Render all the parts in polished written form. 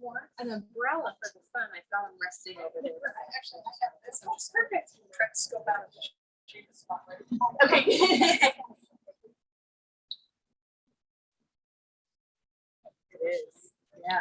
want an umbrella for the sun. I saw him resting over there. Actually, I have this. I'm just perfect. Try to scope out of the shade spotlight. Okay. It is. Yeah.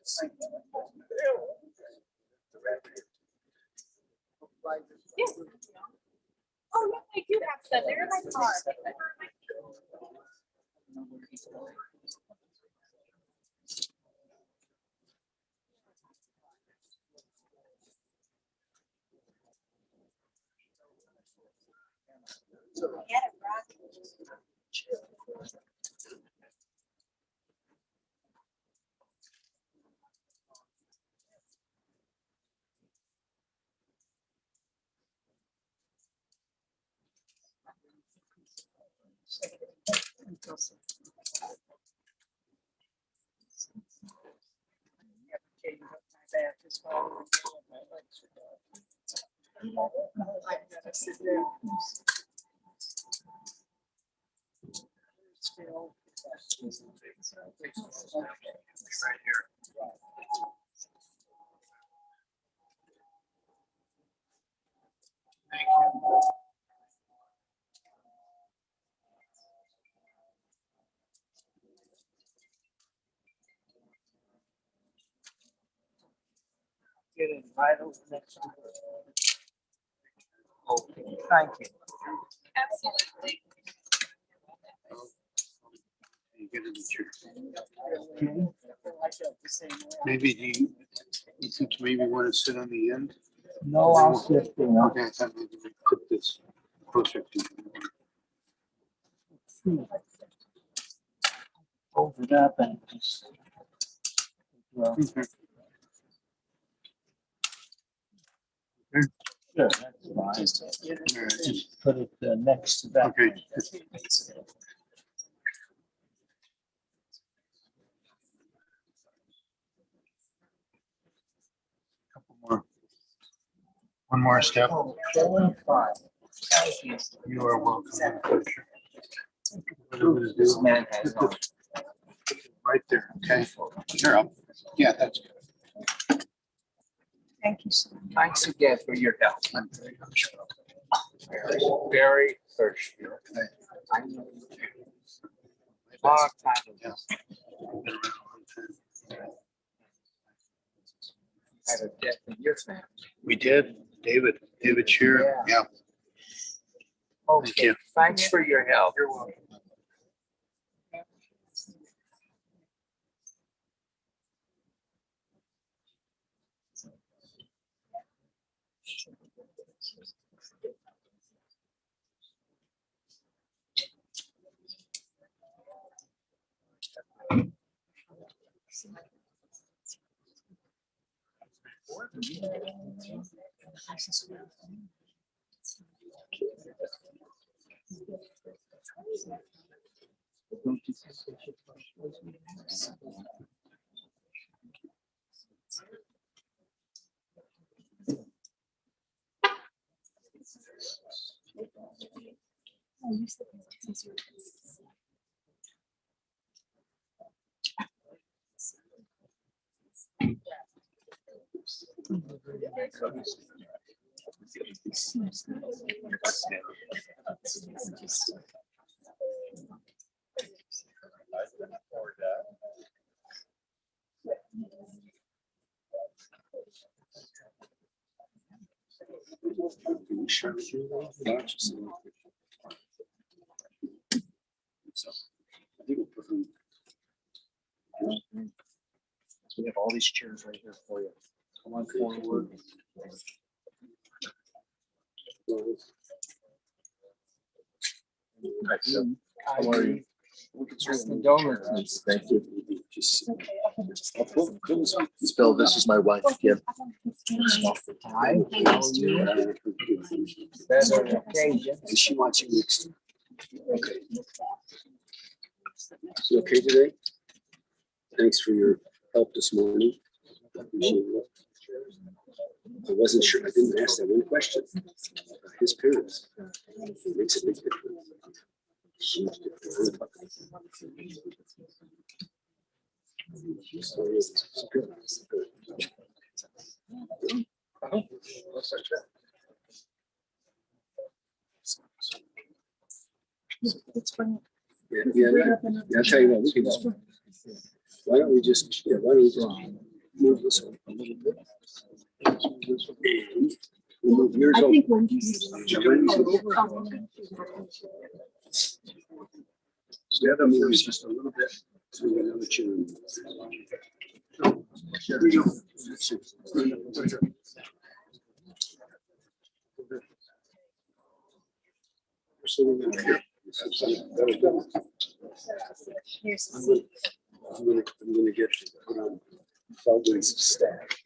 Yes. Oh, yeah, I do have some. They're in my car. Get it, Rocky. Right here. Thank you. Get it right over next to it. Okay, thank you. Absolutely. You get in the chair. Maybe you think you maybe want to sit on the end? No, I'll sit there. Okay, I thought maybe we put this closer to you. Hold it up and just. Well, Okay. sure, that's fine. All right, Just put it next to that. okay. Couple more. One more step. Okay, fine. You are welcome. Whatever to This do. man has on. Right there, okay? You're up. Yeah, that's good. Thank you so much. Thanks again for your help. I'm very much Very thirsty. I know you. Long time ago. Yeah. Been around a long time. Had a death in your family. We did, David Shearer, yeah. Okay, you. thanks for your help. You're welcome. We have all these chairs right here for you. Come on forward. How are you? Condolences. Thank you. Bill, this is my wife, Kim. Hi, how are you? Better occasion. Is she watching next? Okay. You okay today? Thanks for your help this morning. I appreciate it. I wasn't sure, I didn't ask that one question. His parents. Makes a big difference. Huge difference. Yeah, I'll tell you what, we can just. Why don't we just move this one a little bit? We'll move yours I over. think when The other move is just a little bit. So we got another chair. There we go. Sitting up here. I'm gonna get put on Feldman's stack.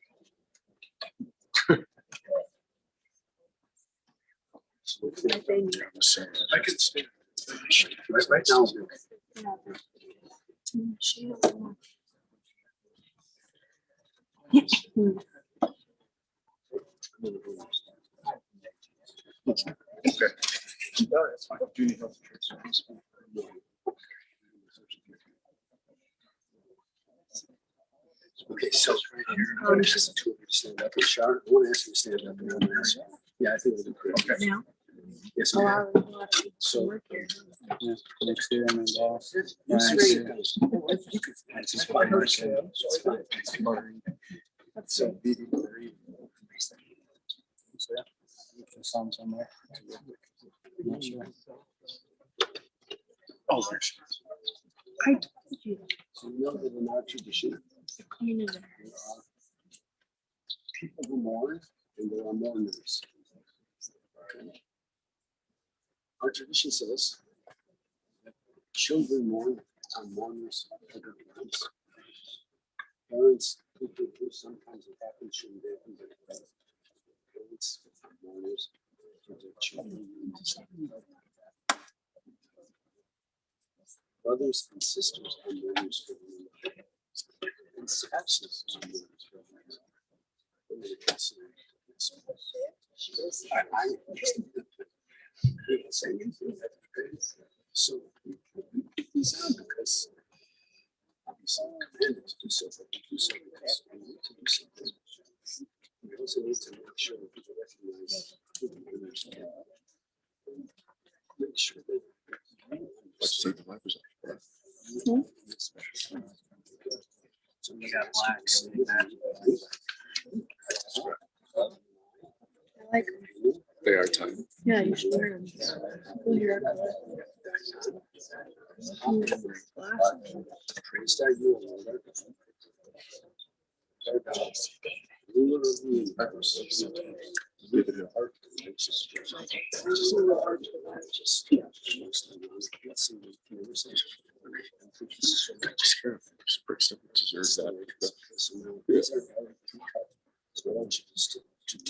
I can stand. Right now. Okay. No, that's fine. Do you need health insurance? Okay, so I want to ask the two of you to stand up. Sharon, I want to ask you to stand up. And I'm gonna ask you. Yeah, I think we'll do great. Okay. now. Yes, Oh, ma'am. I would So. work here. Next year, I'm in Dallas. It's fine. It's fine. So. Some somewhere. Not sure. Oh, there's. I told you. So you know that in our tradition, Clean it. there are people who mourn and there are mourners. Okay. Our tradition says that children mourn on mourners' lives. Parents who sometimes it happens shouldn't happen, but parents are mourners for their children. Brothers and sisters are mourners for one another. And spouses are mourners for one another. When they consider this. We can say anything. So these are because obviously commanded to do so, but we do so because we need to do something. We also need to make sure that people recognize who the mourners are. Make sure that. Let's take the wipers off. So we got blacks. I like, They are tight. yeah, you should wear them. Go here. Praise thy you, O Lord. Ruler of the universe. Give it a heart. Just a little heart. Just blessing the conversation. Just careful. Just break stuff. It deserves that. So now these are our two cups. So I want you just to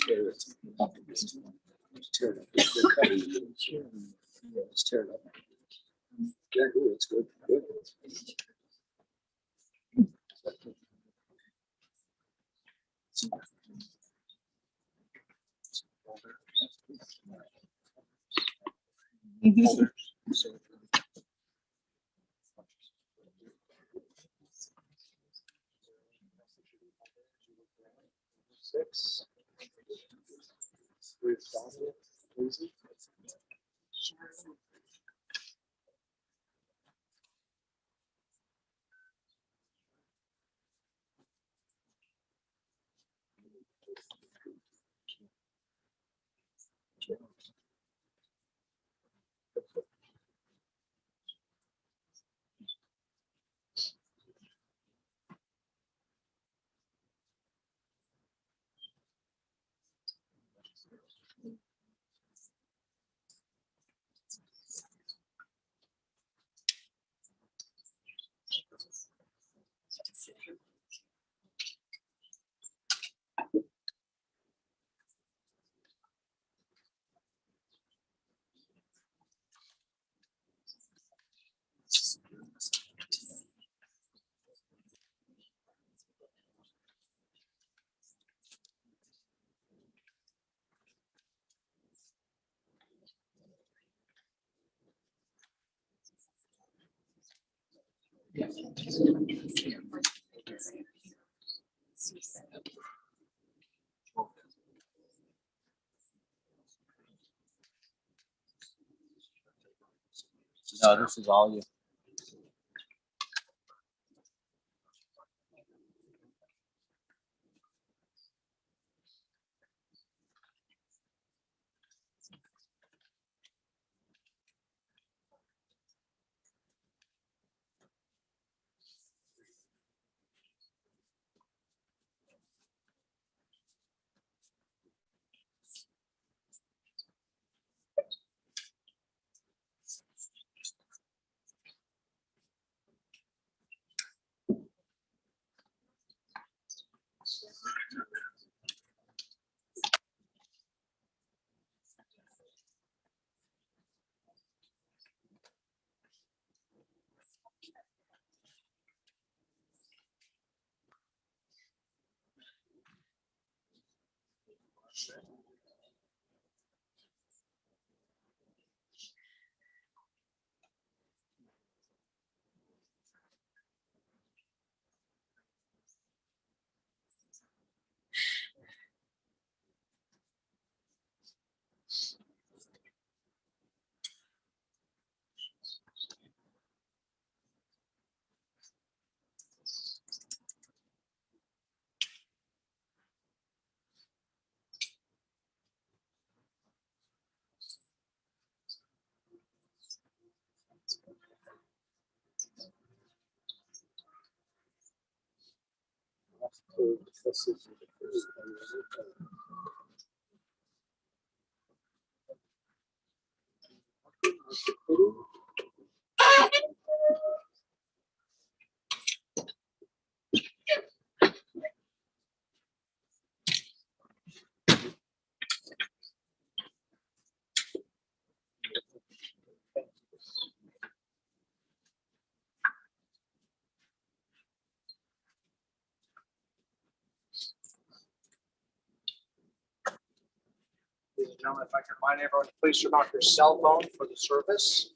tear it up. To tear it up. They're cut in the middle. Just tear it up. Yeah, good. It's good. Good. Six. No, this is all you. Ladies and gentlemen, if I can remind everyone to please turn off your cell phone for the service.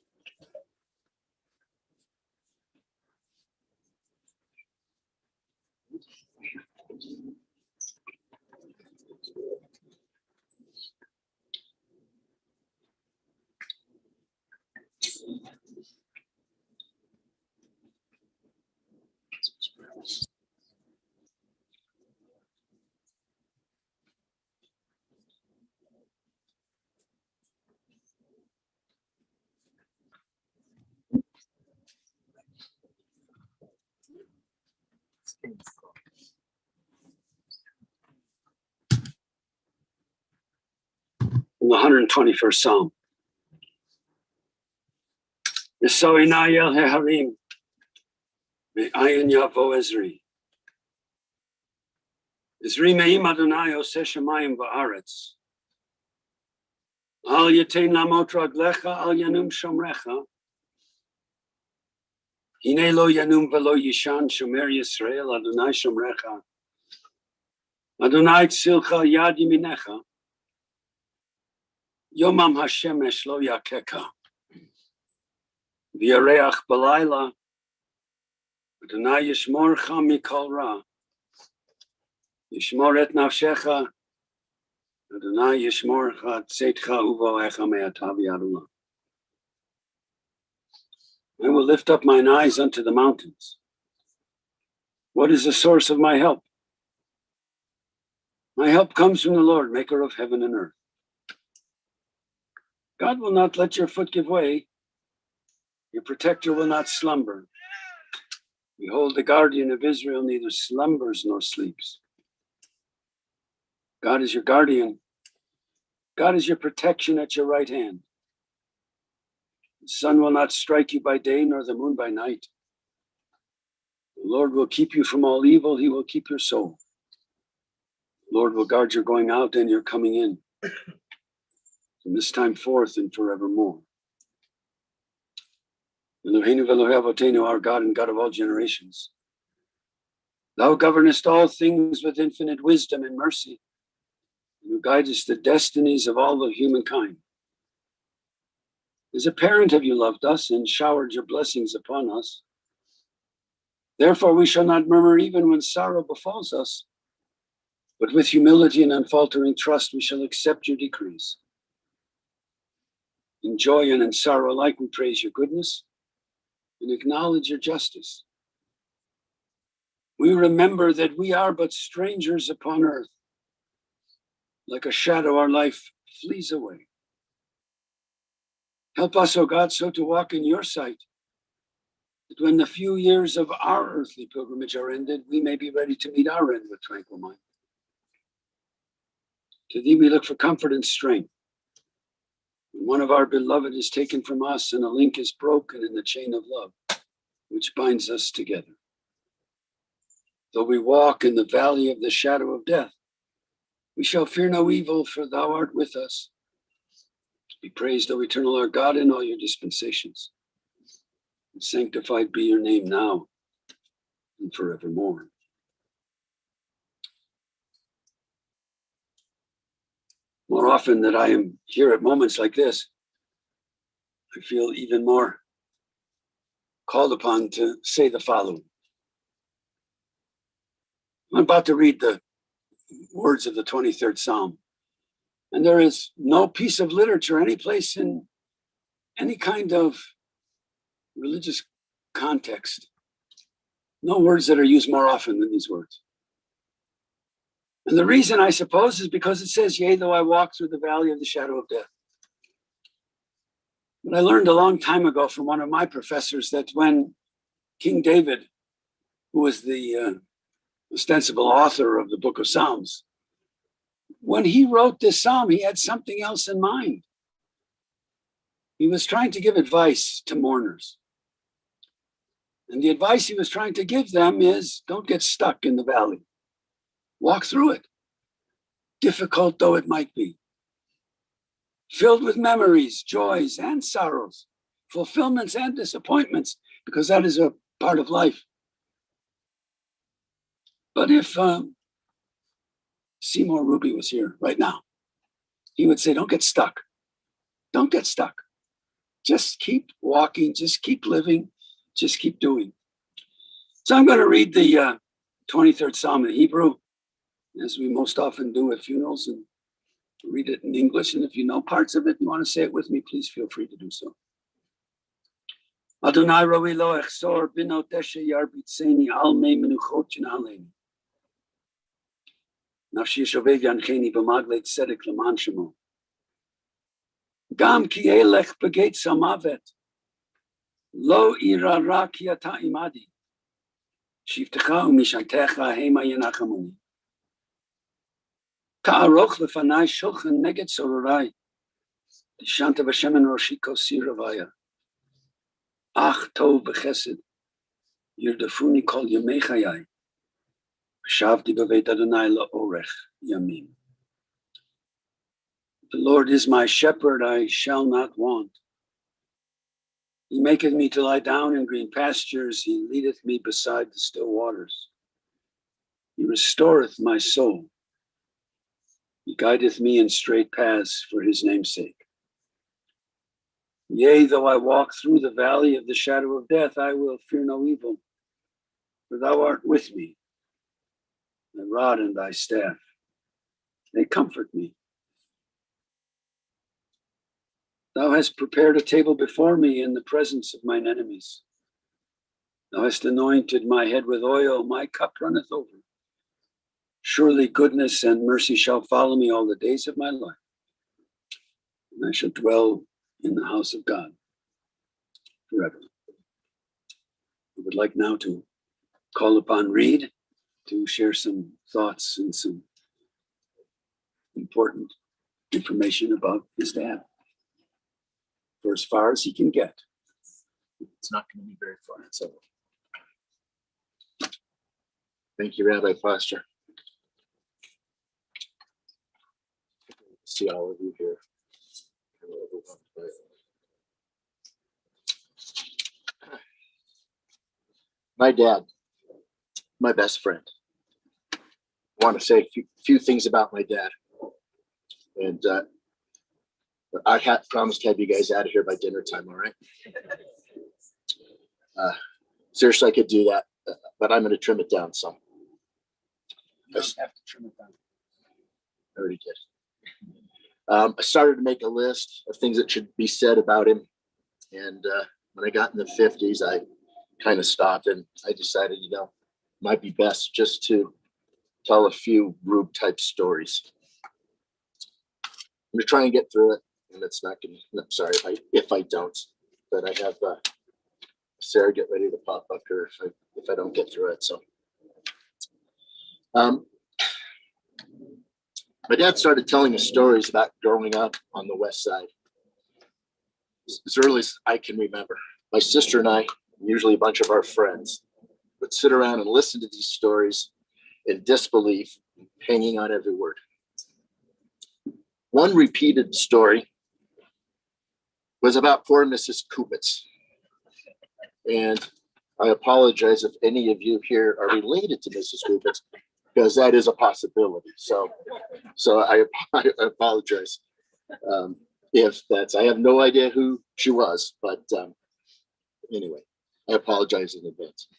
In the 121st Psalm. Yisoi Nayel Heharim, Me'ayin Yavo Ezri. Ezri Me'im Adonai Oseh Shemayim Va'aretz. Al Yetein Lamot Raglecha, Al Yanum Shomrecha. Hine Lo Yanum Velo Yishan Shomer Yisrael, Adonai Shomrecha. Adonai Tzilcha Yad Yiminecha. Yomam Hashemesh Lo Yakeka. V'yareach Balayla. Adonai Yishmorcha Mikol Ra. Yishmor et Nafshecha. Adonai Yishmorcha Tzeitcha Uvoecha Me'atav Yadullah. I will lift up mine eyes unto the mountains. What is the source of my help? My help comes from the Lord, maker of heaven and earth. God will not let your foot give way. Your protector will not slumber. Behold, the guardian of Israel neither slumbers nor sleeps. God is your guardian. God is your protection at your right hand. The sun will not strike you by day, nor the moon by night. The Lord will keep you from all evil. He will keep your soul. The Lord will guard your going out and your coming in, from this time forth and forevermore. Eloheinu v'Elohei Avotenu, our God and God of all generations. Thou governest all things with infinite wisdom and mercy, and who guidest the destinies of all of humankind. As a parent have you loved us and showered your blessings upon us. Therefore we shall not murmur even when sorrow befalls us, but with humility and unfaltering trust we shall accept your decrees. In joy and in sorrow alike we praise your goodness and acknowledge your justice. We remember that we are but strangers upon earth. Like a shadow, our life flees away. Help us, O God, so to walk in your sight, that when the few years of our earthly pilgrimage are ended, we may be ready to meet our end with tranquil mind. To thee we look for comfort and strength. When one of our beloved is taken from us and a link is broken in the chain of love, which binds us together. Though we walk in the valley of the shadow of death, we shall fear no evil, for thou art with us. Be praised, O eternal our God, in all your dispensations. And sanctified be your name now and forevermore. More often that I am here at moments like this, I feel even more called upon to say the following. I'm about to read the words of the 23rd Psalm, and there is no piece of literature, any place in any kind of religious context, no words that are used more often than these words. And the reason, I suppose, is because it says, yea, though I walk through the valley of the shadow of death. But I learned a long time ago from one of my professors that when King David, who was the ostensible author of the book of Psalms, when he wrote this psalm, he had something else in mind. He was trying to give advice to mourners. And the advice he was trying to give them is, don't get stuck in the valley. Walk through it, difficult though it might be. Filled with memories, joys, and sorrows, fulfillments and disappointments, because that is a part of life. But if Seymour Ruby was here right now, he would say, don't get stuck. Don't get stuck. Just keep walking, just keep living, just keep doing. So I'm going to read the 23rd Psalm in Hebrew, as we most often do at funerals, and read it in English. And if you know parts of it, you want to say it with me, please feel free to do so. Adonai roi lo echsor bino teshe yarbitzeni al mei menuchot chenaleni. Nafshi shoved yancheni b'magleit tzedek leman shemo. Gam ki elech begeit samavet. Lo ira ra ki ata imadi. Shivtecha umishatecha hema yenachamoni. Ka'aroch lefanai shulchan neged sororai. Dishanta v'shem en roshi kosi ravaya. Ach tov b'chesed. Yirdafuni kol yemei chayai. Shavti b'veit Adonai la'orech yamim. The Lord is my shepherd, I shall not want. He maketh me to lie down in green pastures. He leadeth me beside the still waters. He restoreth my soul. He guideth me in straight paths for his name's sake. Yea, though I walk through the valley of the shadow of death, I will fear no evil, for thou art with me. Thy rod and thy staff, they comfort me. Thou hast prepared a table before me in the presence of mine enemies. Thou hast anointed my head with oil, my cup runneth over. Surely goodness and mercy shall follow me all the days of my life, and I shall dwell in the house of God forever. I would like now to call upon Reed to share some thoughts and some important information about his dad, for as far as he can get. It's not going to be very far. So, thank you, Rabbi Foster. See all of you here. My dad, my best friend. I want to say a few things about my dad. And I had promised to have you guys out of here by dinner time, all right? Seriously, I could do that, but I'm going to trim it down some. You don't have to trim it down. I already did. I started to make a list of things that should be said about him. And when I got in the 50s, I kind of stopped and I decided, it might be best just to tell a few Rube type stories. I'm going to try and get through it. And it's not going to, I'm sorry if I don't, but I have Sarah get ready to pop up here if I don't get through it. So, my dad started telling us stories about growing up on the West Side as early as I can remember. My sister and I, usually a bunch of our friends, would sit around and listen to these stories in disbelief, hanging on every word. One repeated story was about poor Mrs. Kubitz. And I apologize if any of you here are related to Mrs. Kubitz, because that is a possibility. So I apologize. If that's, I have no idea who she was, but anyway, I apologize in advance.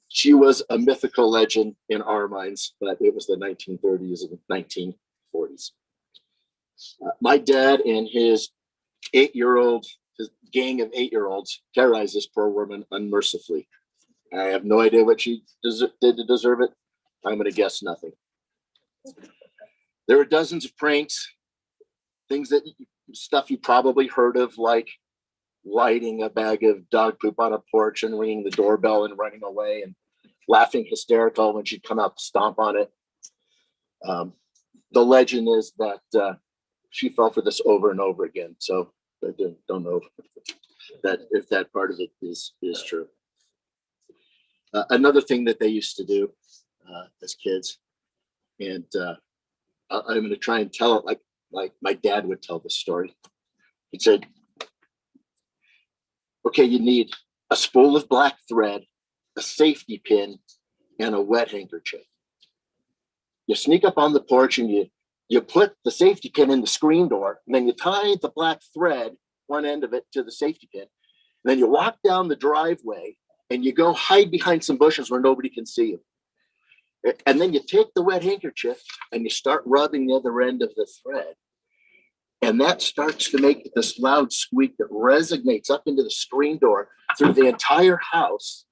She was a mythical legend in our minds, but it was the 1930s and 1940s. My dad and his 8-year-old, his gang of 8-year-olds terrorized this poor woman unmercifully. I have no idea what she did to deserve it. I'm going to guess nothing. There were dozens of pranks, stuff you probably heard of, like lighting a bag of dog poop on a porch and ringing the doorbell and running away and laughing hysterical when she'd come out to stomp on it. The legend is that she fell for this over and over again. So I don't know that if that part of it is true. Another thing that they used to do as kids, and I'm going to try and tell it like my dad would tell the story. He'd say, okay, you need a spool of black thread, a safety pin, and a wet handkerchief. You sneak up on the porch and you put the safety pin in the screen door, and then you tie the black thread, one end of it, to the safety pin. And then you walk down the driveway and you go hide behind some bushes where nobody can see you. And then you take the wet handkerchief and you start rubbing the other end of the thread. And that starts to make this loud squeak that resonates up into the screen door through the entire house.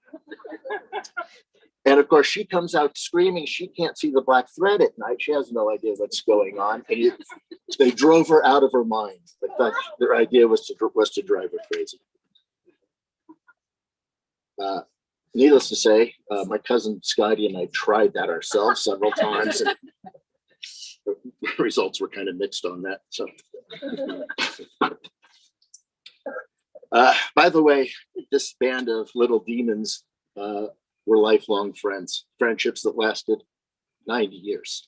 And of course, she comes out screaming. She can't see the black thread at night. She has no idea what's going on. And they drove her out of her mind. Like their idea was to drive her crazy. Needless to say, my cousin Scotty and I tried that ourselves several times. And the results were kind of mixed on that. So, by the way, this band of little demons were lifelong friends, friendships that lasted 90 years.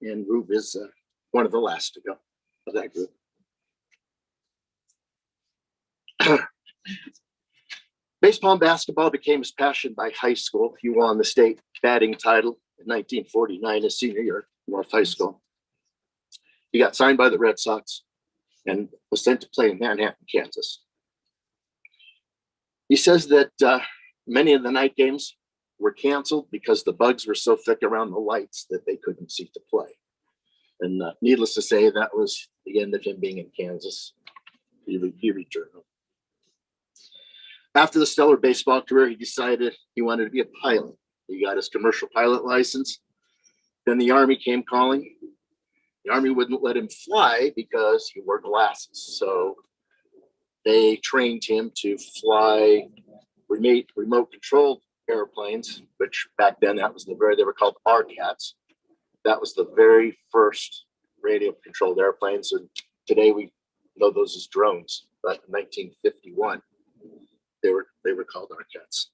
And Rube is one of the last to go of that group. Baseball and basketball became his passion by high school. He won the state batting title in 1949, his senior year at North High School. He got signed by the Red Sox and was sent to play in Manhattan, Kansas. He says that many of the night games were canceled because the bugs were so thick around the lights that they couldn't see to play. And needless to say, that was the end of him being in Kansas. He returned home. After the stellar baseball career, he decided he wanted to be a pilot. He got his commercial pilot license. Then the Army came calling. The Army wouldn't let him fly because he wore glasses. So they trained him to fly remote controlled airplanes, which back then they were called RCATs. That was the very first radio controlled airplanes. And today we know those as drones. But in 1951, they were called RCATs.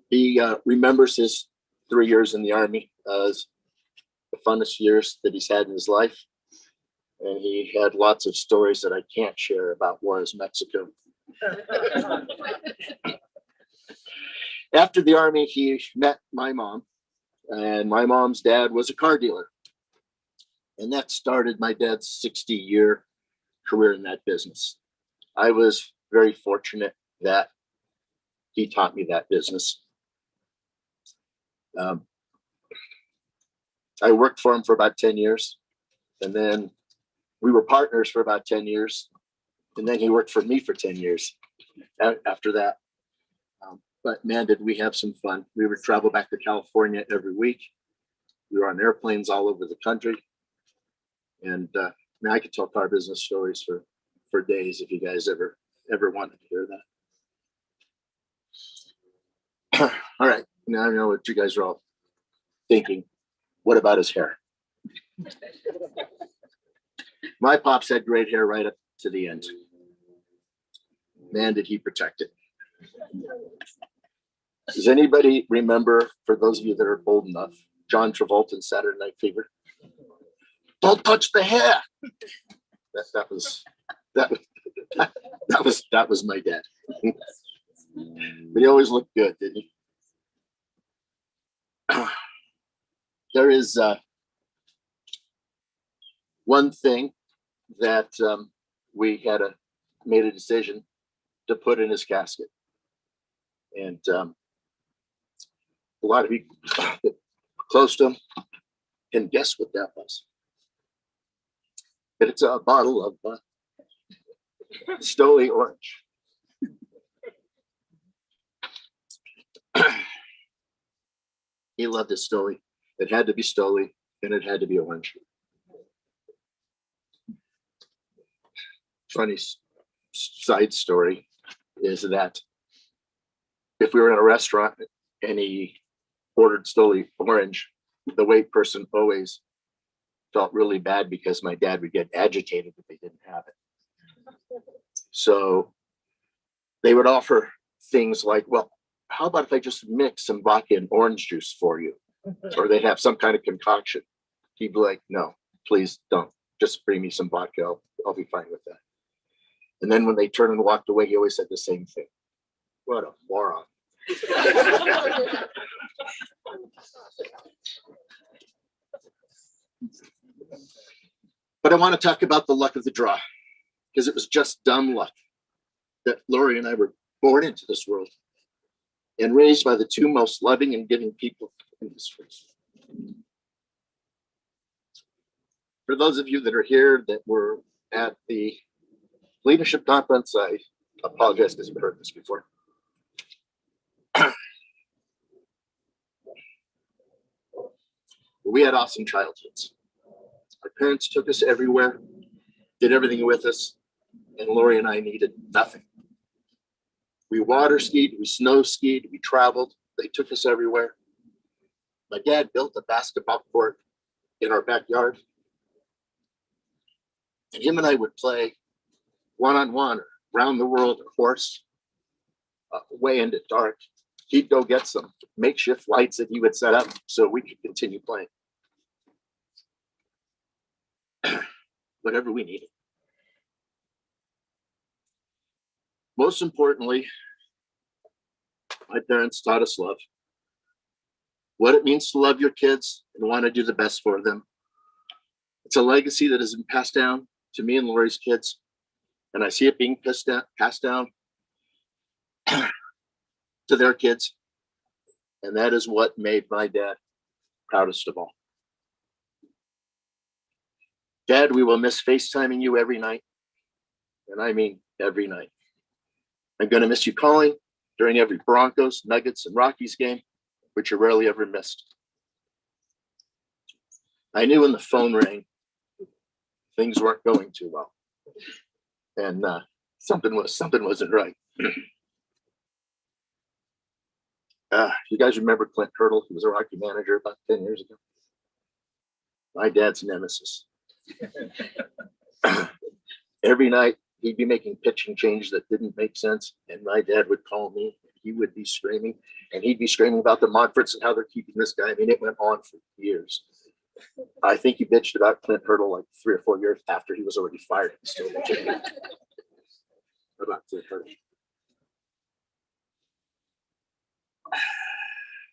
He remembers his 3 years in the Army as the funnest years that he's had in his life. And he had lots of stories that I can't share about Juarez, Mexico. After the Army, he met my mom, and my mom's dad was a car dealer. And that started my dad's 60-year career in that business. I was very fortunate that he taught me that business. I worked for him for about 10 years, and then we were partners for about 10 years, and then he worked for me for 10 years after that. But man, did we have some fun. We would travel back to California every week. We were on airplanes all over the country. And I could tell car business stories for days if you guys ever wanted to hear that. All right, now I know what you guys are all thinking. What about his hair? My pops had great hair right up to the end. Man, did he protect it. Does anybody remember, for those of you that are old enough, John Travolta in Saturday Night Fever? Don't touch the hair. That was my dad. But he always looked good, didn't he? There is one thing that we had made a decision to put in his casket. And a lot of people close to him can guess what that was. But it's a bottle of Stoli orange. He loved his Stoli. It had to be Stoli, and it had to be orange. Funny side story is that if we were in a restaurant and he ordered Stoli orange, the wait person always felt really bad because my dad would get agitated if they didn't have it. So they would offer things like, well, how about if I just mix some vodka and orange juice for you? Or they'd have some kind of concoction. He'd be like, no, please don't. Just bring me some vodka. I'll be fine with that. And then when they turned and walked away, he always said the same thing. What a moron. But I want to talk about the luck of the draw, because it was just dumb luck that Lori and I were born into this world and raised by the two most loving and giving people in history. For those of you that are here that were at the leadership conference, I apologize because you've heard this before. We had awesome childhoods. Our parents took us everywhere, did everything with us, and Lori and I needed nothing. We water skied, we snow skied, we traveled. They took us everywhere. My dad built a basketball court in our backyard. And him and I would play one-on-one or round the world or horse way into dark. He'd go get some makeshift lights that he would set up so we could continue playing. Whatever we needed. Most importantly, my parents taught us love. What it means to love your kids and want to do the best for them. It's a legacy that has been passed down to me and Lori's kids, and I see it being passed down to their kids, and that is what made my dad proudest of all. Dad, we will miss FaceTiming you every night, and I mean every night. I'm going to miss you calling during every Broncos, Nuggets, and Rockies game, which you rarely ever missed. I knew when the phone rang, things weren't going too well, and something wasn't right. You guys remember Clint Hurdle? He was a Rocky manager about 10 years ago. My dad's nemesis. Every night he'd be making pitching changes that didn't make sense, and my dad would call me. He would be screaming, and he'd be screaming about the Montforts and how they're keeping this guy. I mean, it went on for years. I think he bitched about Clint Hurdle like 3 or 4 years after he was already fired. He's still bitching about Clint Hurdle.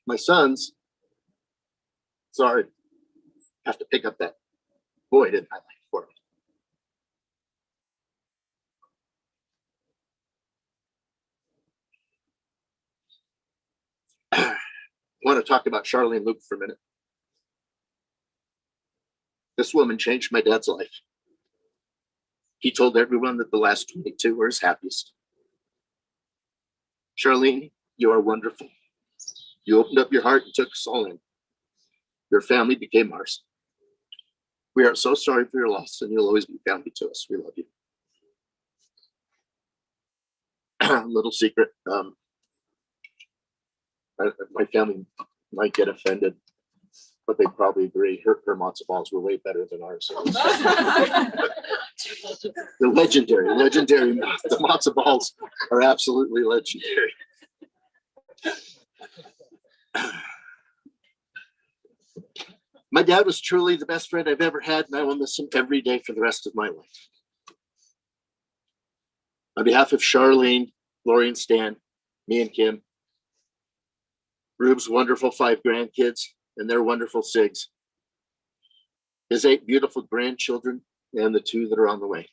My sons, sorry, have to pick up that. Boy, didn't I like for me. I want to talk about Charlene Luke for a minute. This woman changed my dad's life. He told everyone that the last 22 were his happiest. Charlene, you are wonderful. You opened up your heart and took us all in. Your family became ours. We are so sorry for your loss, and you'll always be family to us. We love you. Little secret. My family might get offended, but they probably agree. Her matzo balls were way better than ours. So they're legendary. The matzo balls are absolutely legendary. My dad was truly the best friend I've ever had, and I will miss him every day for the rest of my life. On behalf of Charlene, Lori, and Stan, me and Kim, Rube's wonderful 5 grandkids, and their wonderful SIGs, his 8 beautiful grandchildren, and the 2 that are on the way.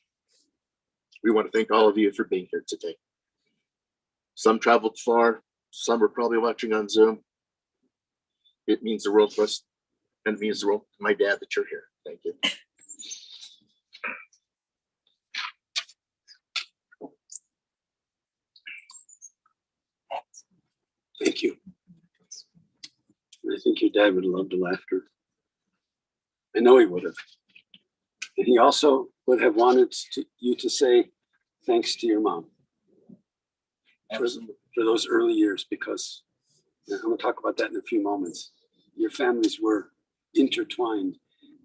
We want to thank all of you for being here today. Some traveled far, some are probably watching on Zoom. It means the world to us, and means the world to my dad that you're here. Thank you. Thank you. I think your dad would have loved the laughter. I know he would have. And he also would have wanted you to say thanks to your mom for those early years, because I'm going to talk about that in a few moments. Your families were intertwined.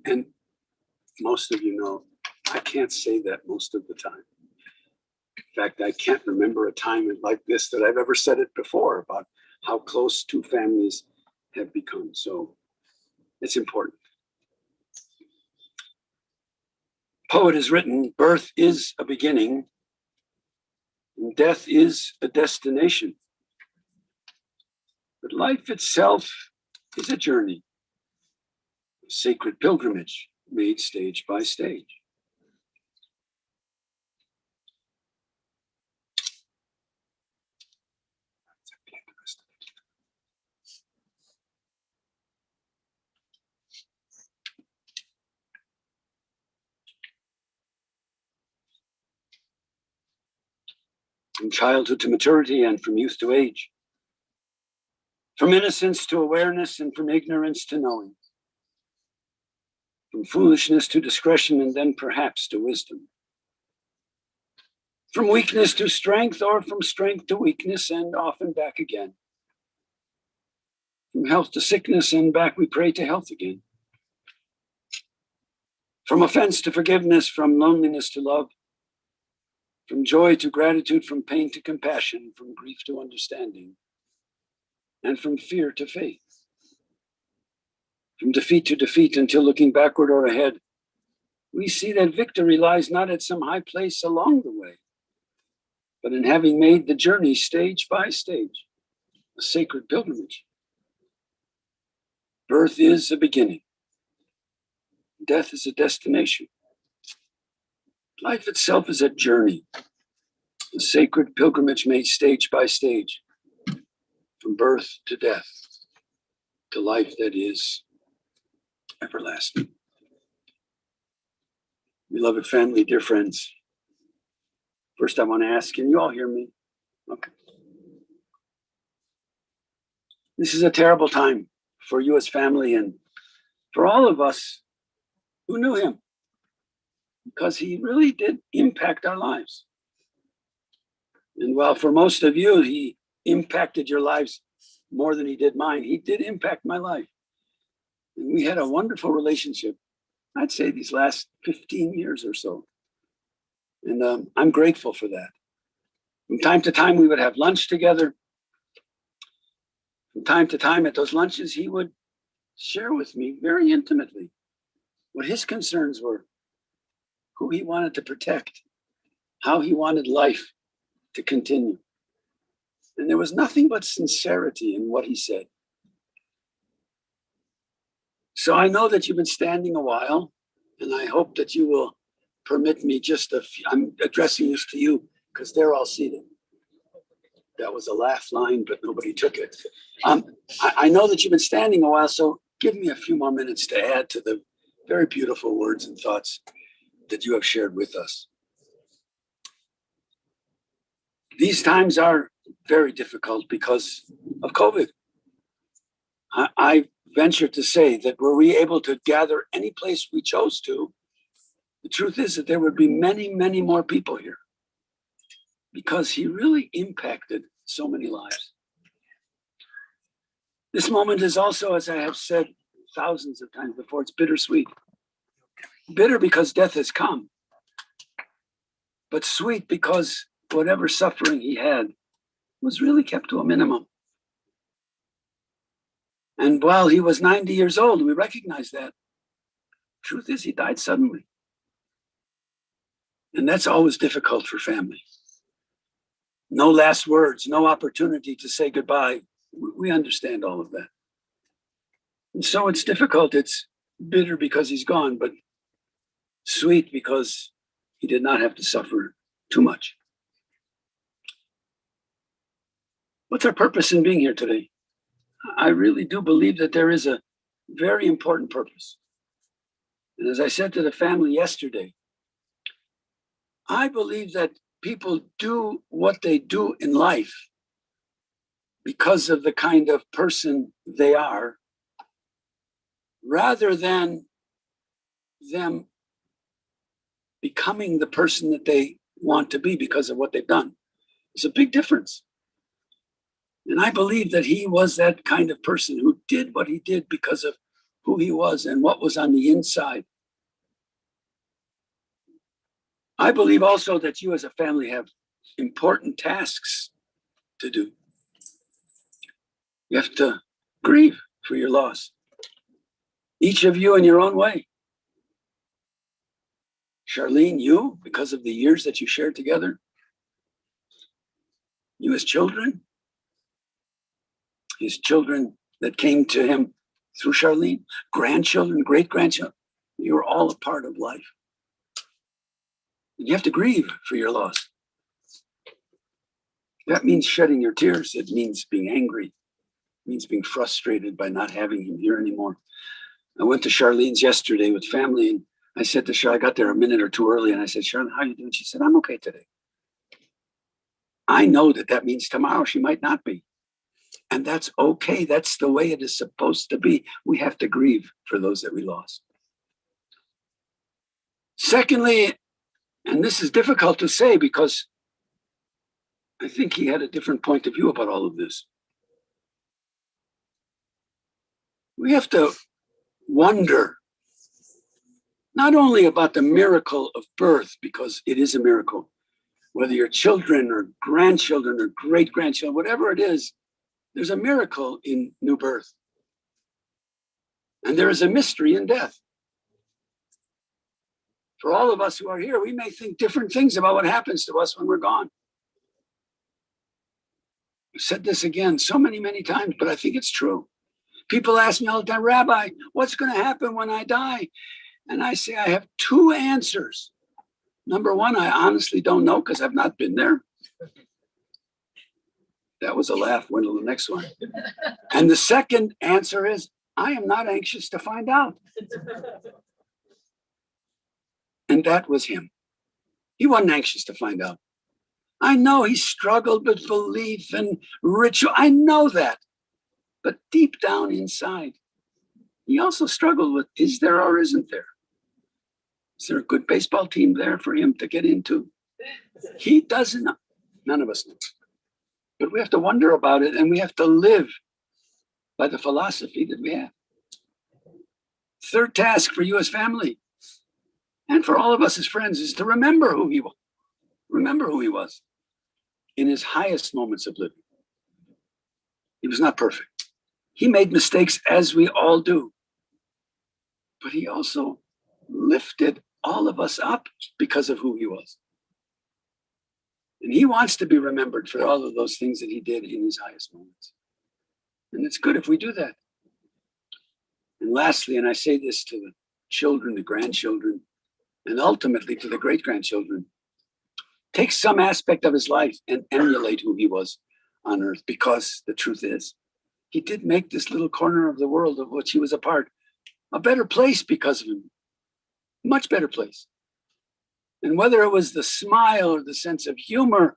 And most of you know, I can't say that most of the time. In fact, I can't remember a time like this that I've ever said it before about how close 2 families have become. So it's important. Poet has written, birth is a beginning, and death is a destination. But life itself is a journey, a sacred pilgrimage made stage by stage. From childhood to maturity and from youth to age, from innocence to awareness and from ignorance to knowing, from foolishness to discretion and then perhaps to wisdom, from weakness to strength or from strength to weakness and often back again, from health to sickness and back we pray to health again, from offense to forgiveness, from loneliness to love, from joy to gratitude, from pain to compassion, from grief to understanding, and from fear to faith, from defeat to defeat until looking backward or ahead, we see that victory lies not at some high place along the way, but in having made the journey stage by stage, a sacred pilgrimage. Birth is a beginning. Death is a destination. Life itself is a journey, a sacred pilgrimage made stage by stage, from birth to death, to life that is everlasting. Beloved family, dear friends, first I want to ask, can you all hear me? Okay. This is a terrible time for you as family and for all of us who knew him, because he really did impact our lives. And while for most of you, he impacted your lives more than he did mine, he did impact my life. And we had a wonderful relationship, I'd say these last 15 years or so. And I'm grateful for that. From time to time, we would have lunch together. From time to time at those lunches, he would share with me very intimately what his concerns were, who he wanted to protect, how he wanted life to continue. And there was nothing but sincerity in what he said. So I know that you've been standing a while, and I hope that you will permit me just a few. I'm addressing this to you because they're all seated. That was a laugh line, but nobody took it. I know that you've been standing a while, so give me a few more minutes to add to the very beautiful words and thoughts that you have shared with us. These times are very difficult because of COVID. I venture to say that were we able to gather any place we chose to, the truth is that there would be many, many more people here because he really impacted so many lives. This moment is also, as I have said thousands of times before, it's bittersweet. Bitter because death has come, but sweet because whatever suffering he had was really kept to a minimum. And while he was 90 years old, we recognize that. Truth is, he died suddenly. And that's always difficult for family. no last words, no opportunity to say goodbye. We understand all of that. And so it's difficult. It's bitter because he's gone, but sweet because he did not have to suffer too much. What's our purpose in being here today? I really do believe that there is a very important purpose. And as I said to the family yesterday, I believe that people do what they do in life because of the kind of person they are, rather than them becoming the person that they want to be because of what they've done. It's a big difference. And I believe that he was that kind of person who did what he did because of who he was and what was on the inside. I believe also that you as a family have important tasks to do. You have to grieve for your loss, each of you in your own way. Charlene, you, because of the years that you shared together. You as children, his children that came to him through Charlene, grandchildren, great-grandchildren, you're all a part of life. And you have to grieve for your loss. That means shedding your tears. It means being angry. It means being frustrated by not having him here anymore. I went to Charlene's yesterday with family, and I said to Charlene, I got there a minute or two early, and I said, Charlene, how are you doing? She said, I'm okay today. I know that that means tomorrow she might not be. And that's okay. That's the way it is supposed to be. We have to grieve for those that we lost. Secondly, and this is difficult to say because I think he had a different point of view about all of this. We have to wonder not only about the miracle of birth, because it is a miracle, whether your children or grandchildren or great-grandchildren, whatever it is, there's a miracle in new birth. And there is a mystery in death. For all of us who are here, we may think different things about what happens to us when we're gone. I've said this again so many times, but I think it's true. People ask me all the time, Rabbi, what's going to happen when I die? And I say, I have two answers. Number one, I honestly don't know because I've not been there. That was a laugh. Went to the next one. And the second answer is, I am not anxious to find out. And that was him. He wasn't anxious to find out. I know he struggled with belief and ritual. I know that. But deep down inside, he also struggled with, is there or isn't there? Is there a good baseball team there for him to get into? He doesn't know. None of us know. But we have to wonder about it, and we have to live by the philosophy that we have. Third task for you as family, and for all of us as friends, is to remember who he was. Remember who he was in his highest moments of living. He was not perfect. He made mistakes, as we all do. But he also lifted all of us up because of who he was. And he wants to be remembered for all of those things that he did in his highest moments. And it's good if we do that. And lastly, and I say this to the children, the grandchildren, and ultimately to the great-grandchildren, take some aspect of his life and emulate who he was on earth, because the truth is, he did make this little corner of the world of which he was a part a better place because of him. Much better place. And whether it was the smile or the sense of humor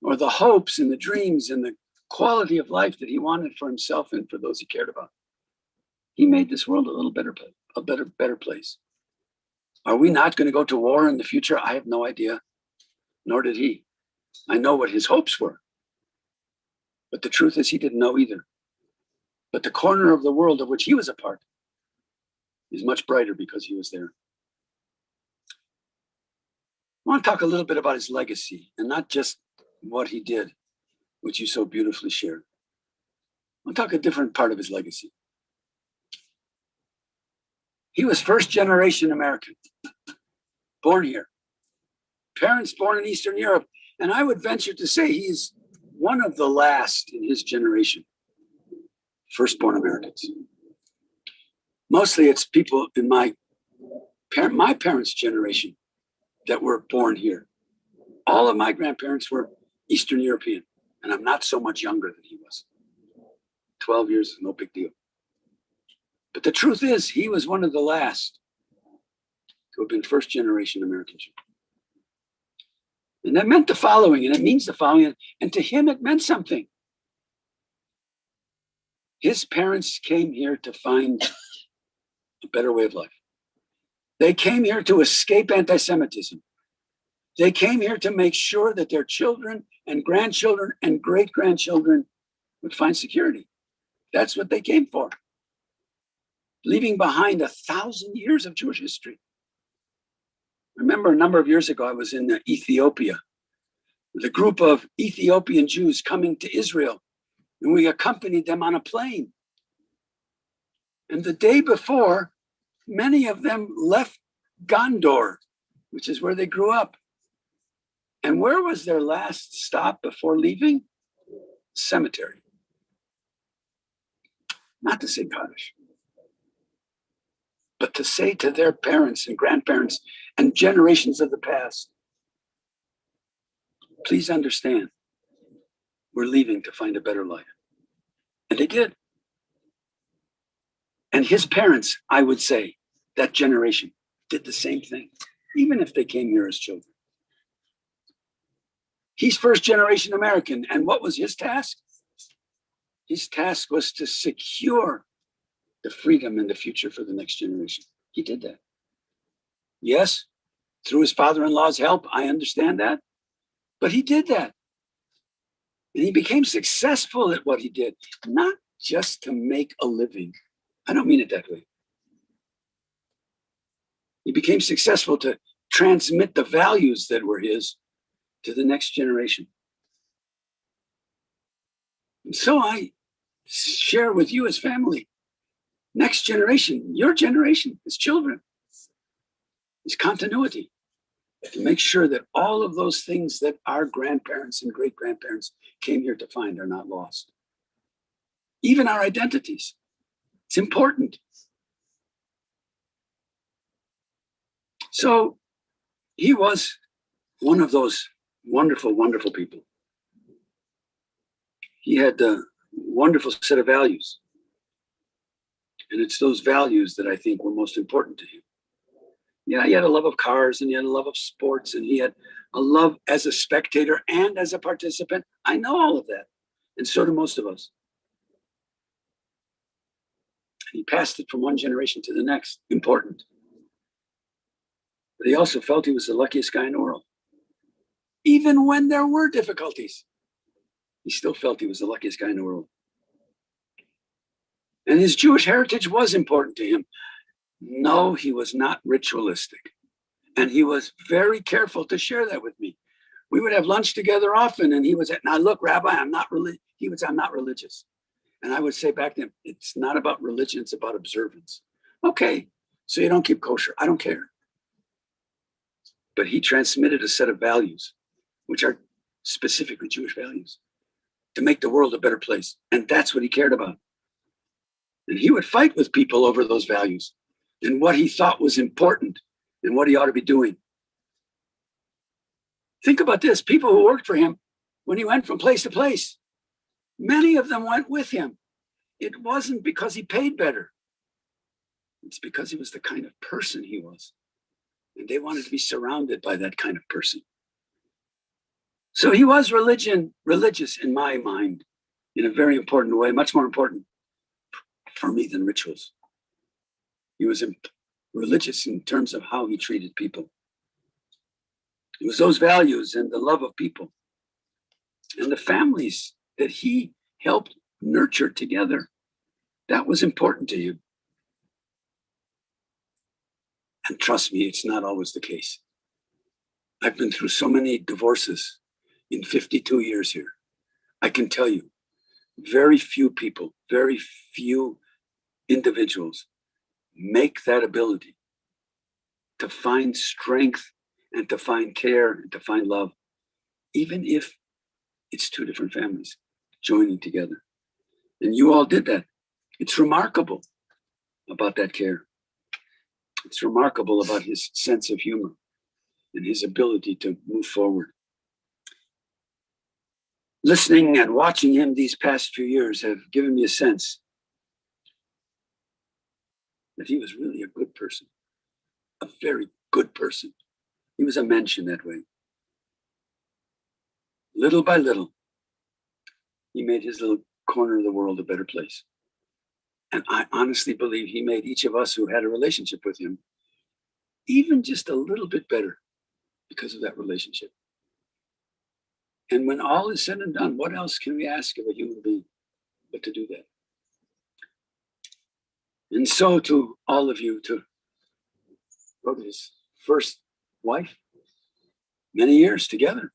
or the hopes and the dreams and the quality of life that he wanted for himself and for those he cared about, he made this world a little better, a better place. Are we not going to go to war in the future? I have no idea, nor did he. I know what his hopes were. But the truth is, he didn't know either. But the corner of the world of which he was a part is much brighter because he was there. I want to talk a little bit about his legacy, and not just what he did, which you so beautifully shared. I want to talk a different part of his legacy. He was first generation American, born here. Parents born in Eastern Europe, And I would venture to say he's one of the last in his generation, firstborn Americans. Mostly it's people in my parents' generation that were born here. All of my grandparents were Eastern European, and I'm not so much younger than he was. 12 years is no big deal. But the truth is, he was one of the last to have been first generation American Jew. And that meant the following, and it means the following, and to him it meant something. His parents came here to find a better way of life. They came here to escape anti-Semitism. They came here to make sure that their children and grandchildren and great-grandchildren would find security. That's what they came for. Leaving behind 1,000 years of Jewish history. Remember, a number of years ago, I was in Ethiopia with a group of Ethiopian Jews coming to Israel, and we accompanied them on a plane. And the day before, many of them left Gondor, which is where they grew up. And where was their last stop before leaving? Cemetery. Not to say Kaddish, but to say to their parents and grandparents and generations of the past, please understand, we're leaving to find a better life. And they did. And his parents, I would say, that generation, did the same thing, even if they came here as children. He's first generation American. And what was his task? His task was to secure the freedom and the future for the next generation. He did that. Yes, through his father-in-law's help, I understand that. But he did that. And he became successful at what he did, not just to make a living. I don't mean it that way. He became successful to transmit the values that were his to the next generation. And so I share with you as family, next generation, your generation, as children, is continuity to make sure that all of those things that our grandparents and great-grandparents came here to find are not lost. Even our identities. It's important. So he was one of those wonderful, wonderful people. He had a wonderful set of values. And it's those values that I think were most important to him. Yeah, he had a love of cars and he had a love of sports and he had a love as a spectator and as a participant. I know all of that. And so do most of us. And he passed it from one generation to the next. Important. But he also felt he was the luckiest guy in the world. Even when there were difficulties, he still felt he was the luckiest guy in the world. And his Jewish heritage was important to him. No, he was not ritualistic. And he was very careful to share that with me. We would have lunch together often, and he would say, now look, Rabbi, I'm not religious. He would say, I'm not religious. And I would say back to him, it's not about religion, it's about observance. Okay, so you don't keep kosher. I don't care. But he transmitted a set of values, which are specifically Jewish values, to make the world a better place. And that's what he cared about. And he would fight with people over those values and what he thought was important and what he ought to be doing. Think about this. People who worked for him, when he went from place to place, many of them went with him. It wasn't because he paid better. It's because he was the kind of person he was. And they wanted to be surrounded by that kind of person. So he was religious in my mind, in a very important way, much more important for me than rituals. He was religious in terms of how he treated people. It was those values and the love of people and the families that he helped nurture together. That was important to you. And trust me, it's not always the case. I've been through so many divorces in 52 years here. I can tell you, very few people, very few individuals make that ability to find strength and to find care and to find love even if it's two different families joining together. And you all did that. It's remarkable about that care. It's remarkable about his sense of humor and his ability to move forward. Listening and watching him these past few years have given me a sense that he was really a good person, a very good person. He was a mensch in that way. Little by little, he made his little corner of the world a better place. And I honestly believe he made each of us who had a relationship with him even just a little bit better because of that relationship. And when all is said and done, what else can we ask of a human being but to do that? And so to all of you, to his first wife, many years together.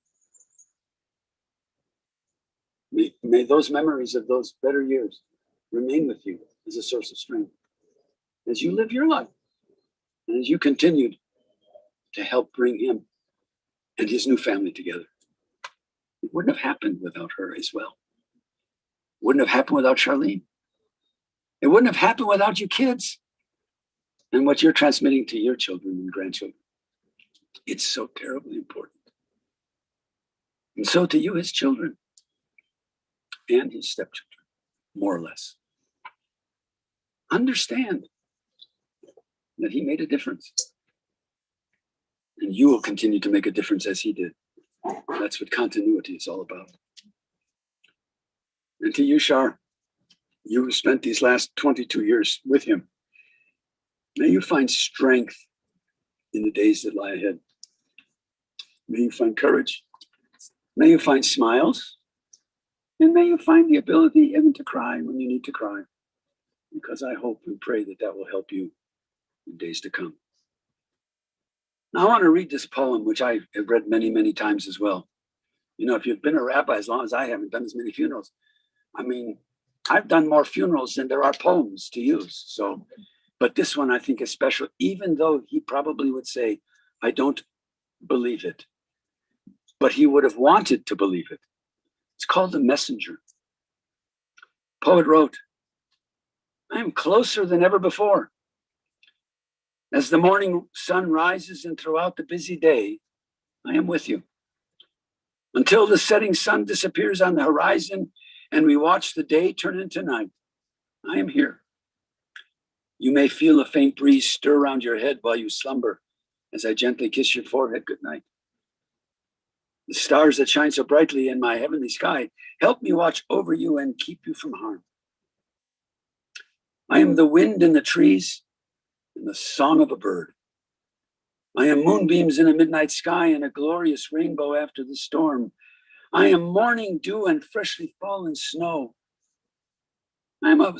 May those memories of those better years remain with you as a source of strength as you live your life and as you continued to help bring him and his new family together. It wouldn't have happened without her as well. It wouldn't have happened without Charlene. It wouldn't have happened without you kids and what you're transmitting to your children and grandchildren. It's so terribly important. And so to you, his children and his stepchildren, more or less. Understand that he made a difference. And you will continue to make a difference as he did. That's what continuity is all about. And to you, Shar, you spent these last 22 years with him. May you find strength in the days that lie ahead. May you find courage. May you find smiles. And may you find the ability even to cry when you need to cry. Because I hope and pray that that will help you in days to come. Now I want to read this poem, which I have read many, many times as well. You know, if you've been a rabbi as long as I haven't done as many funerals, I mean, I've done more funerals than there are poems to use. So, but this one I think is special, even though he probably would say, I don't believe it. But he would have wanted to believe it. It's called The Messenger. Poet wrote, I am closer than ever before. As the morning sun rises and throughout the busy day, I am with you. Until the setting sun disappears on the horizon and we watch the day turn into night, I am here. You may feel a faint breeze stir around your head while you slumber as I gently kiss your forehead goodnight. The stars that shine so brightly in my heavenly sky help me watch over you and keep you from harm. I am the wind in the trees and the song of a bird. I am moonbeams in a midnight sky and a glorious rainbow after the storm. I am morning dew and freshly fallen snow. I am a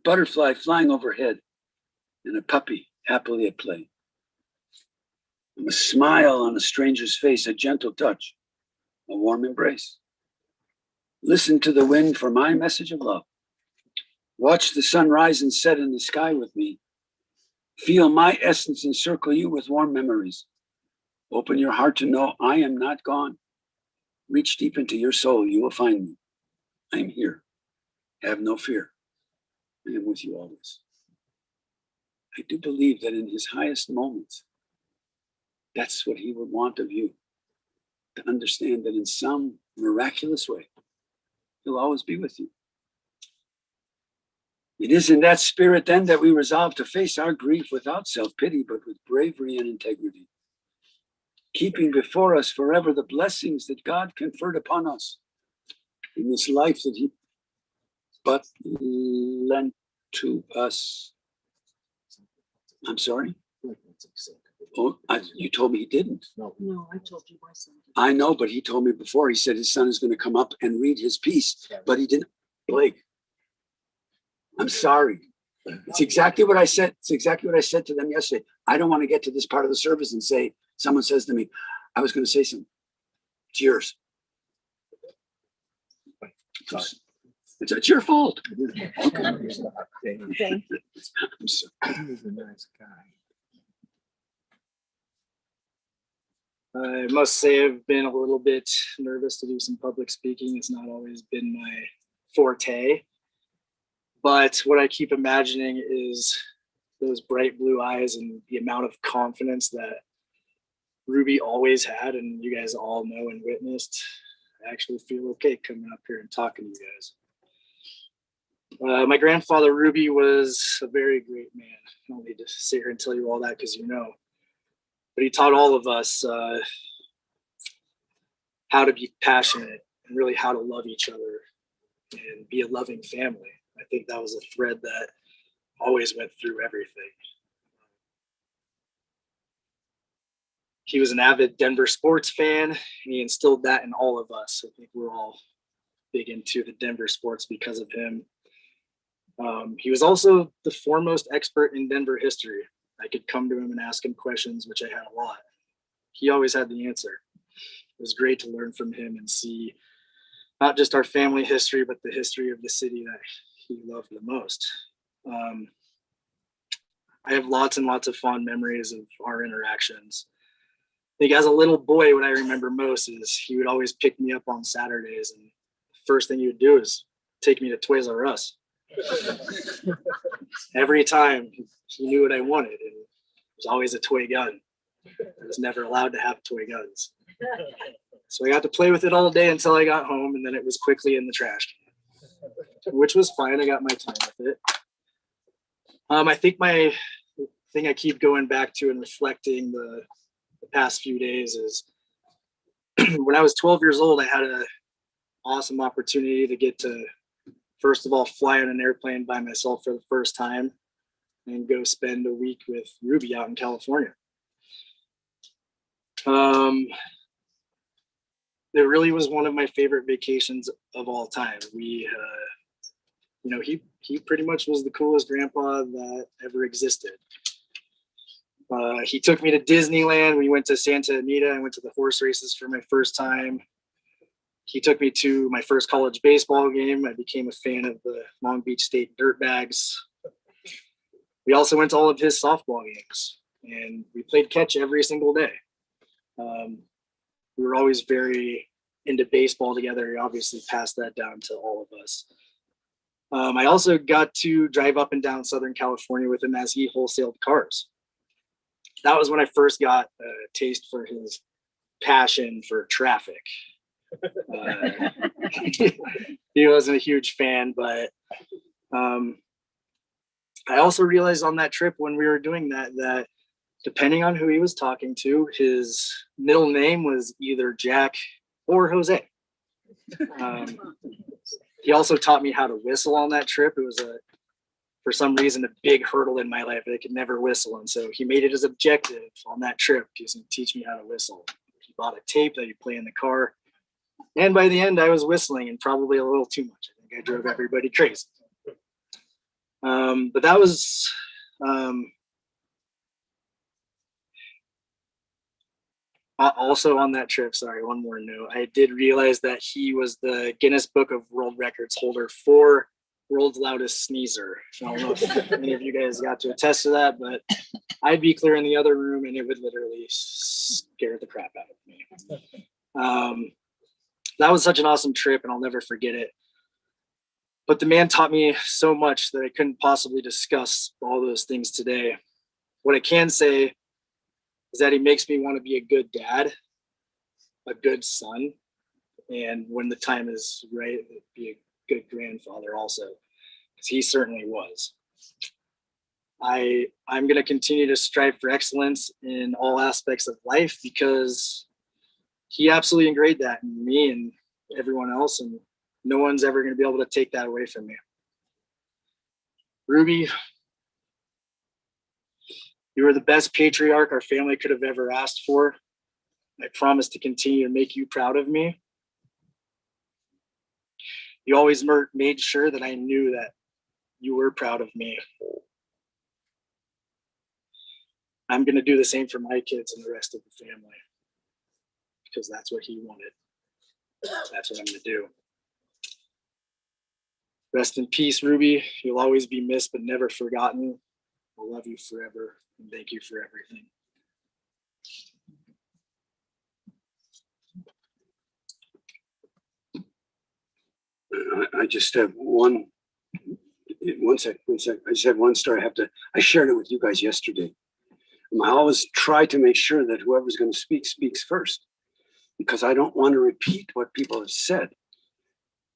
butterfly flying overhead and a puppy happily at play. I'm a smile on a stranger's face, a gentle touch, a warm embrace. Listen to the wind for my message of love. Watch the sun rise and set in the sky with me. Feel my essence encircle you with warm memories. Open your heart to know I am not gone. Reach deep into your soul, you will find me. I am here. Have no fear. I am with you always. I do believe that in his highest moments, that's what he would want of you, to understand that in some miraculous way, he'll always be with you. It is in that spirit then that we resolve to face our grief without self-pity, but with bravery and integrity, keeping before us forever the blessings that God conferred upon us in this life that he but lent to us. I'm sorry? Oh, you told me he didn't. No, I told you my son. I know, but he told me before, he said his son is going to come up and read his piece, but he didn't. Blake, I'm sorry. It's exactly what I said. It's exactly what I said to them yesterday. I don't want to get to this part of the service and say, someone says to me, I was going to say something. It's yours. Sorry. It's your fault. Okay. Thank you. I'm sorry. He was a nice guy. I must say I've been a little bit nervous to do some public speaking. It's not always been my forte. But what I keep imagining is those bright blue eyes and the amount of confidence that Ruby always had, and you guys all know and witnessed. I actually feel okay coming up here and talking to you guys. My grandfather Ruby was a very great man. I don't need to sit here and tell you all that because you know. But he taught all of us how to be passionate and really how to love each other and be a loving family. I think that was a thread that always went through everything. He was an avid Denver sports fan, and he instilled that in all of us. I think we're all big into the Denver sports because of him. He was also the foremost expert in Denver history. I could come to him and ask him questions, which I had a lot. He always had the answer. It was great to learn from him and see not just our family history, but the history of the city that he loved the most. I have lots and lots of fond memories of our interactions. I think as a little boy, what I remember most is he would always pick me up on Saturdays, and the first thing he would do is take me to Toys R Us. Every time he knew what I wanted, and it was always a toy gun. I was never allowed to have toy guns. So I got to play with it all day until I got home, and then it was quickly in the trash can, which was fine. I got my time with it. I think my thing I keep going back to and reflecting the past few days is when I was 12 years old, I had an awesome opportunity to get to, first of all, fly on an airplane by myself for the first time and go spend a week with Ruby out in California. It really was one of my favorite vacations of all time. We, he pretty much was the coolest grandpa that ever existed. He took me to Disneyland. We went to Santa Anita. I went to the horse races for my first time. He took me to my first college baseball game. I became a fan of the Long Beach State Dirtbags. We also went to all of his softball games, and we played catch every single day. We were always very into baseball together. He obviously passed that down to all of us. I also got to drive up and down Southern California with him as he wholesaled cars. That was when I first got a taste for his passion for traffic. He wasn't a huge fan, but I also realized on that trip when we were doing that depending on who he was talking to, his middle name was either Jack or Jose. He also taught me how to whistle on that trip. It was for some reason, a big hurdle in my life. I could never whistle. And so he made it his objective on that trip to teach me how to whistle. He bought a tape that he'd play in the car. And by the end, I was whistling, and probably a little too much. I think I drove everybody crazy. But that was also on that trip. Sorry, one more note. I did realize that he was the Guinness Book of World Records holder for world's loudest sneezer. I don't know if any of you guys got to attest to that, but I'd be clear in the other room and it would literally scare the crap out of me. That was such an awesome trip, and I'll never forget it. But the man taught me so much that I couldn't possibly discuss all those things today. What I can say is that he makes me want to be a good dad, a good son, and when the time is right, be a good grandfather also, because he certainly was. I'm going to continue to strive for excellence in all aspects of life because he absolutely ingrained that in me and everyone else, and no one's ever going to be able to take that away from me. Ruby, you were the best patriarch our family could have ever asked for. I promise to continue to make you proud of me. You always made sure that I knew that you were proud of me. I'm going to do the same for my kids and the rest of the family because that's what he wanted. That's what I'm going to do. Rest in peace, Ruby. You'll always be missed but never forgotten. I'll love you forever, and thank you for everything. I just have one sec. I just have one story. I shared it with you guys yesterday. I always try to make sure that whoever's going to speak speaks first, because I don't want to repeat what people have said.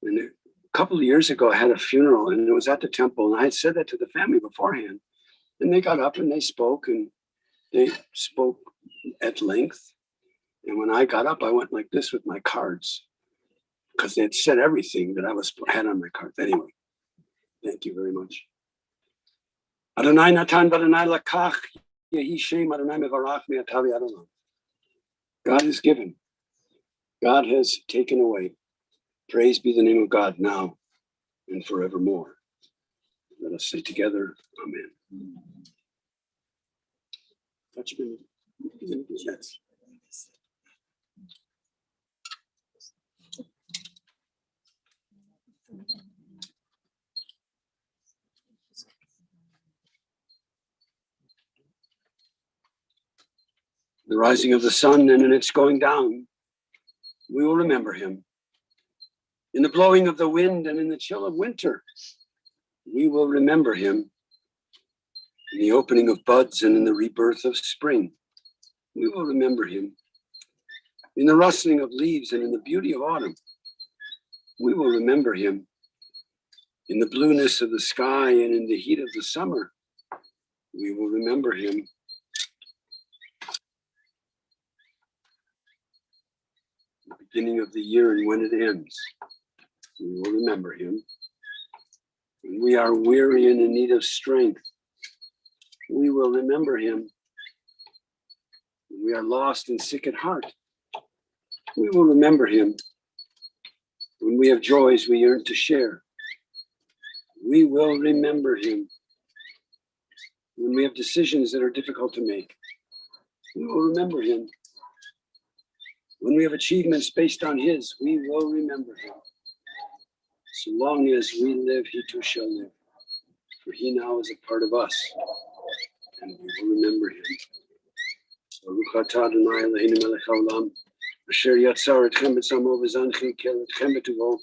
And a couple of years ago, I had a funeral, and it was at the temple, and I had said that to the family beforehand. And they got up and they spoke at length. And when I got up, I went like this with my cards, because they had said everything that had on my cards. Anyway, thank you very much. Adonai Natan Adonai Lakach Yehi Shem Adonai Mevarach Me'atavi Adonai. God has given. God has taken away. Praise be the name of God now and forevermore. Let us say together, Amen. Touch me. Yes. The rising of the sun and in its going down, we will remember him. In the blowing of the wind and in the chill of winter, we will remember him. In the opening of buds and in the rebirth of spring, we will remember him. In the rustling of leaves and in the beauty of autumn, we will remember him. In the blueness of the sky and in the heat of the summer, we will remember him. The beginning of the year and when it ends, we will remember him. When we are weary and in need of strength, we will remember him. When we are lost and sick at heart, we will remember him. When we have joys we yearn to share, we will remember him. When we have decisions that are difficult to make, we will remember him. When we have achievements based on his, we will remember him. So long as we live, he too shall live. For he now is a part of us, and we will remember him. Baruch atah Adonai Eloheinu melech haolam, asher yatzar etchem b'tzamo v'zanchi kel etchem b'tuvo,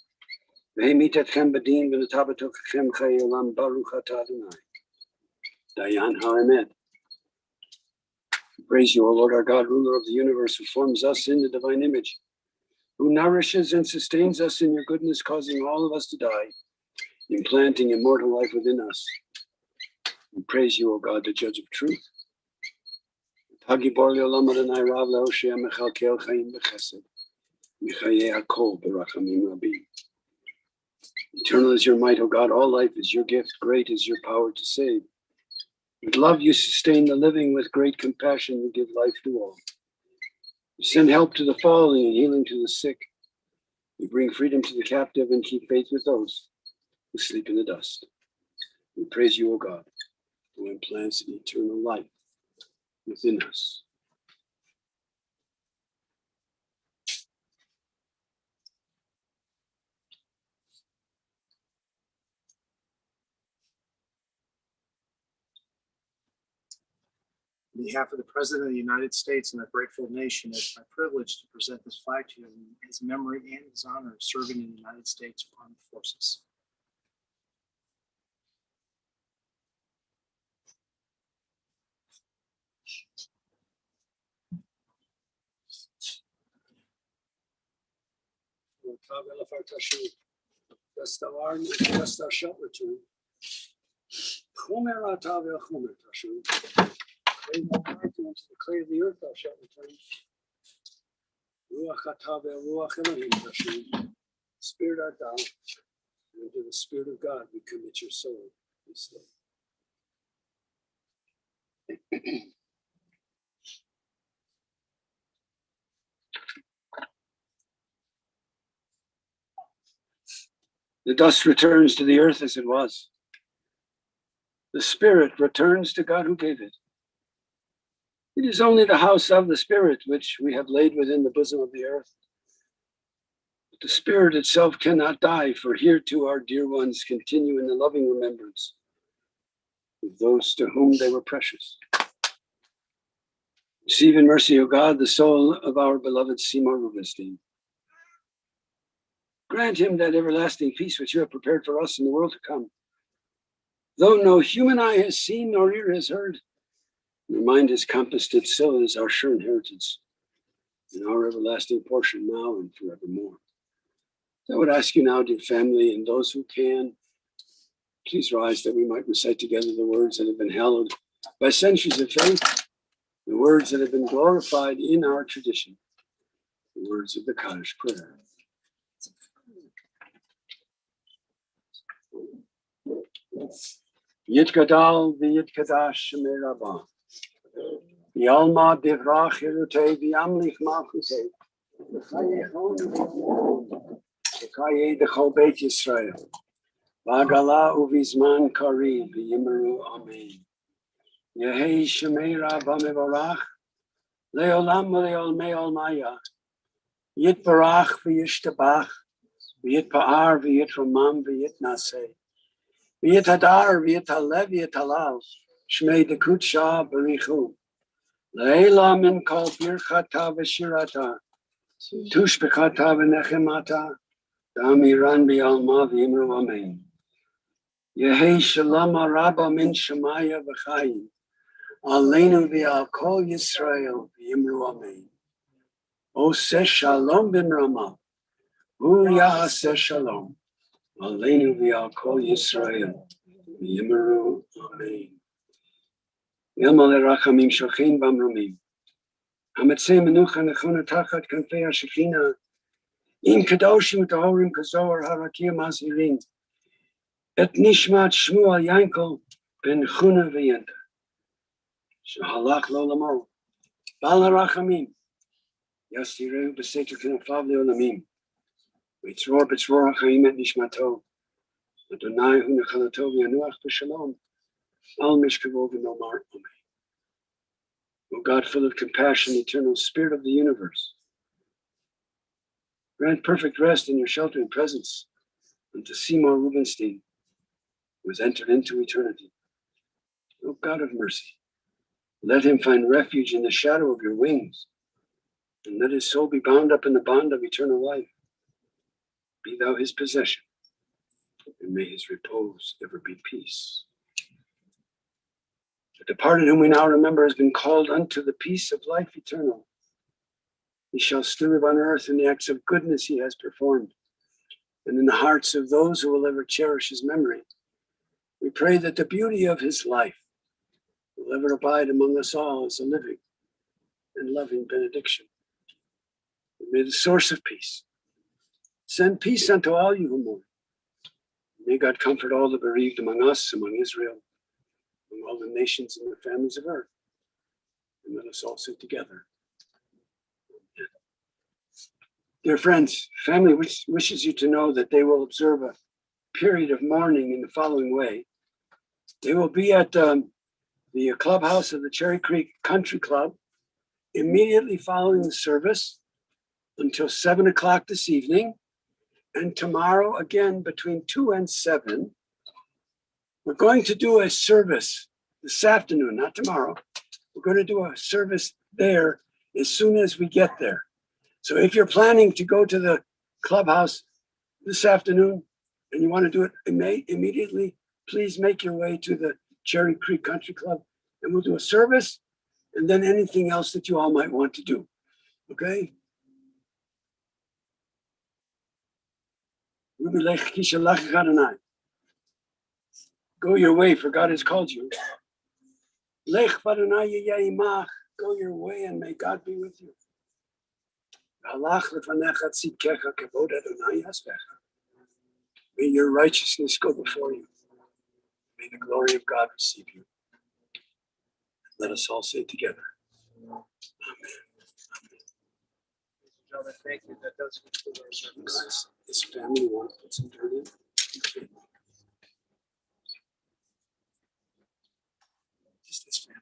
v'hemit etchem b'din v'natah b'tokechem chayei olam. Baruch atah Adonai Dayan ha'emet. Praise you, O Lord our God, ruler of the universe, who forms us in the divine image, who nourishes and sustains us in your goodness, causing all of us to die, implanting immortal life within us. We praise you, O God, the judge of truth. Eternal is your might, O God. All life is your gift. Great is your power to save. With love you sustain the living. With great compassion you give life to all. You send help to the falling and healing to the sick. You bring freedom to the captive and keep faith with those who sleep in the dust. We praise you, O God, who implants eternal life within us. On behalf of the President of the United States and a grateful nation, it's my privilege to present this flag to you in his memory and his honor of serving in the United States Armed Forces. Just thou shalt return. To the clay of the earth thou shalt return. Ruach atah ve'ruach Elohim tashur. Spirit art thou, and to the Spirit of God we commit your soul this day. The dust returns to the earth as it was. The spirit returns to God who gave it. It is only the house of the Spirit which we have laid within the bosom of the earth. But the Spirit itself cannot die, for here too our dear ones continue in the loving remembrance of those to whom they were precious. Receive in mercy, O God, the soul of our beloved Seymour Rubenstein. Grant him that everlasting peace which you have prepared for us in the world to come. Though no human eye has seen nor ear has heard, nor mind has compassed it, so is our sure inheritance and our everlasting portion now and forevermore. So I would ask you now, dear family, and those who can, please rise that we might recite together the words that have been hallowed by centuries of faith, the words that have been glorified in our tradition, the words of the Kaddish prayer. Yitgadal v'yitkadash shemei Rabbah. Yalma divrach hirutei v'yamlich malchutei. V'chaye dechol beit Yisrael. V'agala uvizman kari v'yimeru amen. Yehei shemei Rabbah mevarach. Leolam v'leolmei olmaya. Yitbarach v'yishtabach. V'yitpa'ar v'yitramam v'yitnaseh. V'yitadar v'yitalev v'yitalal. Shmei dekutsha barichu. Leila min kol birchata v'shirata. Tushbechata v'nechemata. Damiran b'alma v'yimru amen. Yehei shalom araba min shemaya v'chayim. Aleinu v'al kol Yisrael v'yimru amen. Oseh shalom b'mrama. Hu ya'aseh shalom. Aleinu v'al kol Yisrael v'yimru amen. Yilma lerachamim shochin b'amrumim. Hamatzei menucha nechona tachat kanfei hashechina. Im kadoshim tahorim kazohar harakim azirin. Et nishmat Shmuel Yankel ben Chuna v'yenta. Shahalach l'olamo. Bal harachamim. Yasireu b'seter k'nefav le'olamim. V'yitzror b'tzror ha'chaim et nishmato. Adonai hu nechalato v'yanuach b'shalom. Al mishkavo v'nomar amen. O God, full of compassion, eternal spirit of the universe, grant perfect rest in your sheltering presence unto Seymour Rubenstein, who has entered into eternity. O God of mercy, let him find refuge in the shadow of your wings, and let his soul be bound up in the bond of eternal life. Be thou his possession, and may his repose ever be peace. The departed whom we now remember has been called unto the peace of life eternal. He shall still live on earth in the acts of goodness he has performed, and in the hearts of those who will ever cherish his memory. We pray that the beauty of his life will ever abide among us all as a living and loving benediction. And may the source of peace send peace unto all you who mourn. May God comfort all the bereaved among us, among Israel, among all the nations and the families of earth. And let us all sit together. Dear friends, family wishes you to know that they will observe a period of mourning in the following way. They will be at the clubhouse of the Cherry Creek Country Club immediately following the service until 7 o'clock this evening. And tomorrow, again, between 2 and 7, we're going to do a service this afternoon, not tomorrow. We're going to do a service there as soon as we get there. So if you're planning to go to the clubhouse this afternoon and you want to do it immediately, please make your way to the Cherry Creek Country Club and we'll do a service and then anything else that you all might want to do. Okay? Go your way, for God has called you. Lech v'Adonai yeh imach. Go your way, and may God be with you. Halach lefanecha tzidkecha kavod Adonai yasvecha. May your righteousness go before you. May the glory of God receive you. Let us all say together. Amen. Gentlemen, thank you. That does conclude our service. This family wants to put some dirt in. Just this family.